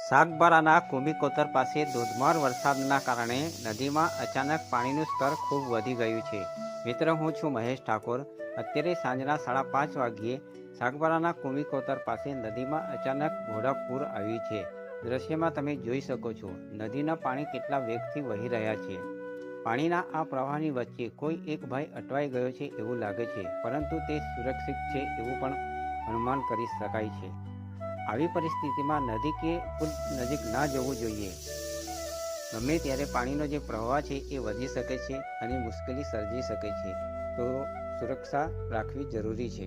સાગબારાના કુંભીકોતર પાસે ધોધમાર વરસાદના કારણે નદીમાં અચાનક પાણીનું સ્તર ખૂબ વધી ગયું છે. મિત્રો, હું છું મહેશ ઠાકોર. અત્યારે સાંજના 5:30 વાગ્યે સાગબારાના કુંભીકોતર પાસે નદીમાં અચાનક ઘોડાપૂર આવ્યું છે. દ્રશ્યમાં તમે જોઈ શકો છો નદીના પાણી કેટલા વેગથી વહી રહ્યા છે. પાણીના આ પ્રવાહની વચ્ચે કોઈ એક ભાઈ અટવાઈ ગયો છે એવું લાગે છે, પરંતુ તે સુરક્ષિત છે એવું પણ અનુમાન કરી શકાય છે. આવી પરિસ્થિતિમાં નદી કે પુલ નજીક ના જવું જોઈએ. ગમે ત્યારે પાણીનો જે પ્રવાહ છે એ વધી શકે છે અને મુશ્કેલી સર્જી શકે છે, તો સુરક્ષા રાખવી જરૂરી છે.